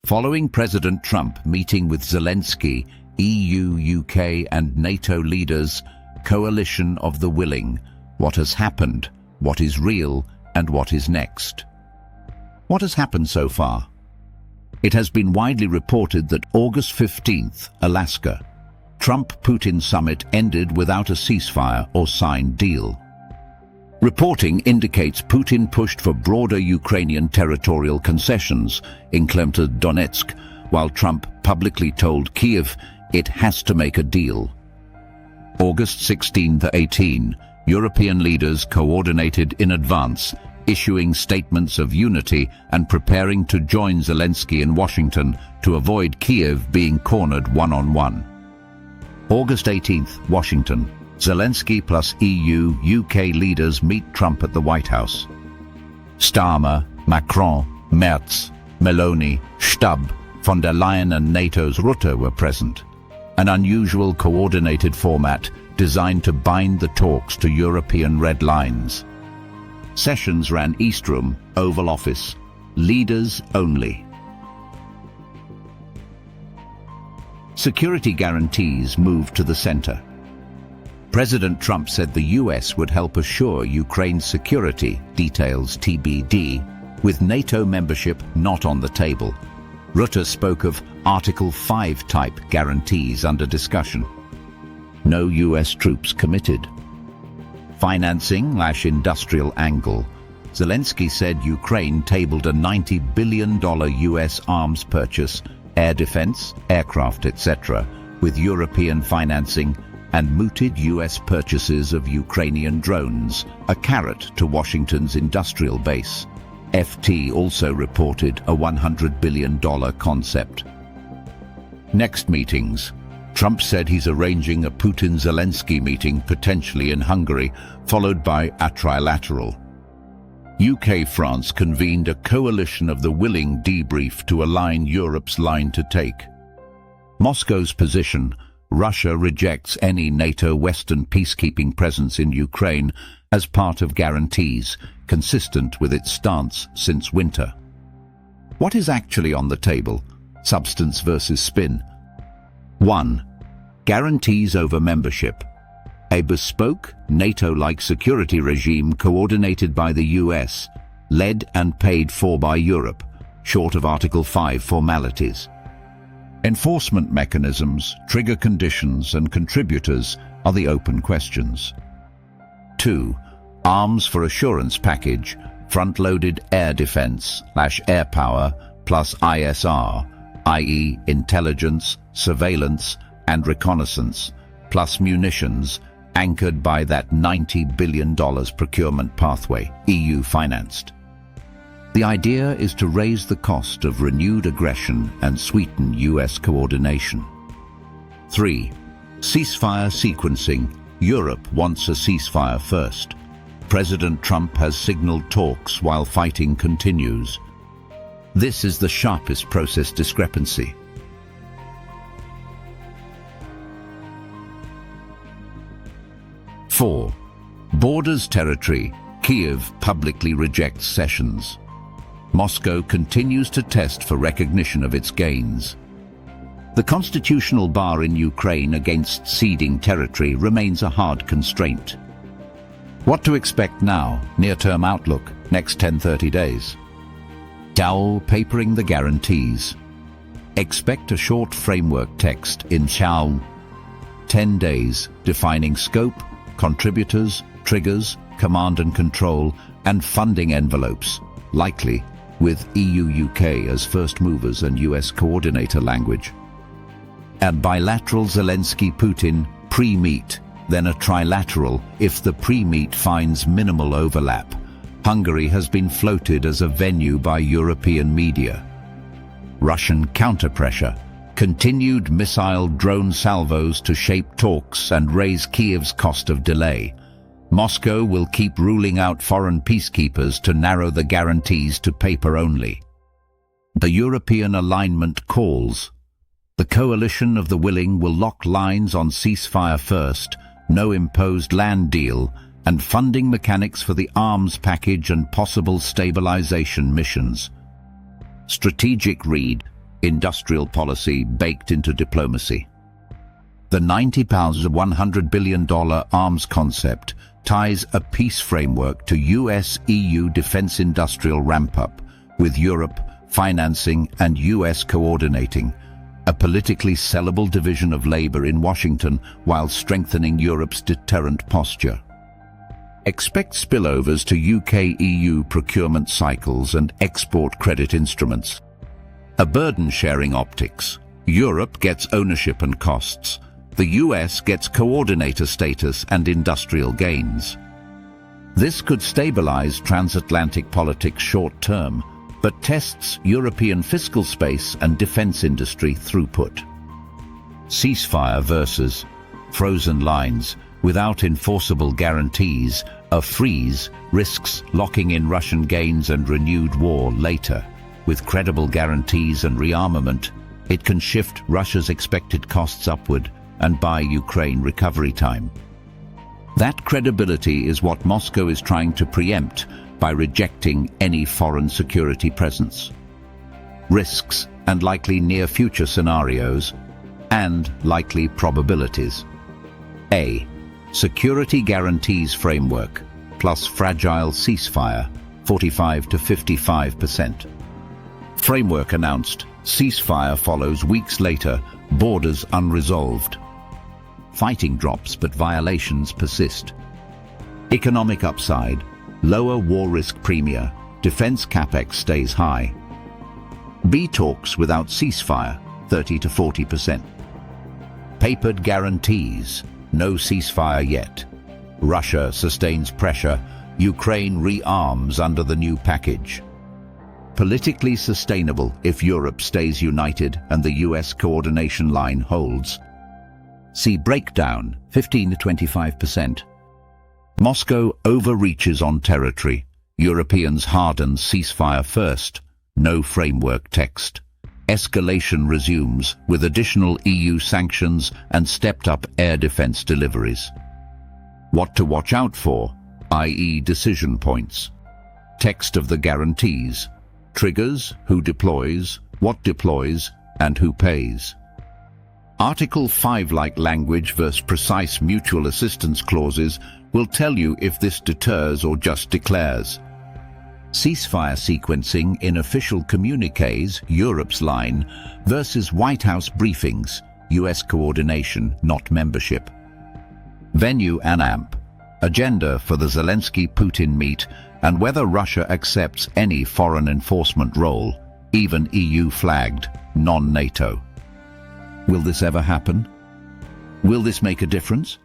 Following President Trump meeting with Zelensky, EU, UK and NATO leaders, coalition of the willing, what has happened, what is real and what is next. What has happened so far? It has been widely reported that August 15th, Alaska, Trump-Putin summit ended without a ceasefire or signed deal. Reporting indicates Putin pushed for broader Ukrainian territorial concessions, including Donetsk, while Trump publicly told Kyiv it has to make a deal. August 16 to 18, European leaders coordinated in advance, issuing statements of unity and preparing to join Zelensky in Washington to avoid Kyiv being cornered one-on-one. August 18th, Washington. Zelensky plus EU, UK leaders meet Trump at the White House. Starmer, Macron, Merz, Meloni, Stubb, von der Leyen and NATO's Rutte were present. An unusual coordinated format designed to bind the talks to European red lines. Sessions ran East Room, Oval Office. Leaders only. Security guarantees moved to the center. President Trump said the US would help assure Ukraine's security, details TBD, with NATO membership not on the table. Rutte spoke of Article 5 type guarantees under discussion. No US troops committed. Financing/industrial angle. Zelensky said Ukraine tabled a $90 billion US arms purchase, air defense, aircraft, etc., with European financing, and mooted US purchases of Ukrainian drones, a carrot to Washington's industrial base. FT also reported a $100 billion concept. Next meetings. Trump said he's arranging a Putin-Zelensky meeting potentially in Hungary, followed by a trilateral. UK-France convened a coalition of the willing debrief to align Europe's line to take. Moscow's position: Russia rejects any NATO Western peacekeeping presence in Ukraine as part of guarantees, consistent with its stance since winter. What is actually on the table? Substance versus spin. 1. Guarantees over membership. A bespoke, NATO-like security regime coordinated by the US, led and paid for by Europe, short of Article 5 formalities. Enforcement mechanisms, trigger conditions and contributors are the open questions. 2. Arms for assurance package, front-loaded air defense/airpower plus ISR, i.e. intelligence, surveillance and reconnaissance, plus munitions, anchored by that $90 billion procurement pathway, EU-financed. The idea is to raise the cost of renewed aggression and sweeten US coordination. 3. Ceasefire sequencing. Europe wants a ceasefire first. President Trump has signaled talks while fighting continues. This is the sharpest process discrepancy. 4. Borders territory. Kyiv publicly rejects cessions. Moscow continues to test for recognition of its gains. The constitutional bar in Ukraine against ceding territory remains a hard constraint. What to expect now? Near-term outlook, next 10-30 days. Dowell papering the guarantees. Expect a short framework text in 10 days, defining scope, contributors, triggers, command and control, and funding envelopes, likely with EU-UK as first movers and US coordinator language. A bilateral Zelensky-Putin pre-meet, then a trilateral if the pre-meet finds minimal overlap. Hungary has been floated as a venue by European media. Russian counter-pressure. Continued missile drone salvos to shape talks and raise Kyiv's cost of delay. Moscow will keep ruling out foreign peacekeepers to narrow the guarantees to paper only. The European alignment calls. The coalition of the willing will lock lines on ceasefire first, no imposed land deal, and funding mechanics for the arms package and possible stabilization missions. Strategic read. industrial policy baked into diplomacy. The £90 billion arms concept ties a peace framework to US-EU defense industrial ramp-up, with Europe financing and US coordinating, a politically sellable division of labor in Washington while strengthening Europe's deterrent posture. Expect spillovers to UK-EU procurement cycles and export credit instruments. A burden-sharing optics. Europe gets ownership and costs. The US gets coordinator status and industrial gains. This could stabilize transatlantic politics short-term, but tests European fiscal space and defense industry throughput. Ceasefire versus frozen lines without enforceable guarantees. A freeze risks locking in Russian gains and renewed war later. With credible guarantees and rearmament, it can shift Russia's expected costs upward and buy Ukraine recovery time. That credibility is what Moscow is trying to preempt by rejecting any foreign security presence. Risks and likely near-future scenarios, and likely probabilities. A. Security guarantees framework, plus fragile ceasefire, 45 to 55%. Framework announced, ceasefire follows weeks later, borders unresolved. Fighting drops but violations persist. Economic upside, lower war risk premia, defense capex stays high. B talks without ceasefire, 30 to 40%. Papered guarantees, no ceasefire yet. Russia sustains pressure, Ukraine rearms under the new package. Politically sustainable if Europe stays united and the US coordination line holds. See breakdown, 15 to 25%. Moscow overreaches on territory. Europeans harden ceasefire first. No framework text. Escalation resumes with additional EU sanctions and stepped-up air defense deliveries. What to watch out for, i.e. decision points. Text of the guarantees. Triggers, who deploys, what deploys, and who pays. Article 5-like language versus precise mutual assistance clauses will tell you if this deters or just declares. Ceasefire sequencing in official communiques, Europe's line, versus White House briefings, US coordination, not membership. Venue and AMP. Agenda for the Zelensky-Putin meet and whether Russia accepts any foreign enforcement role, even EU-flagged, non-NATO. Will this ever happen? Will this make a difference?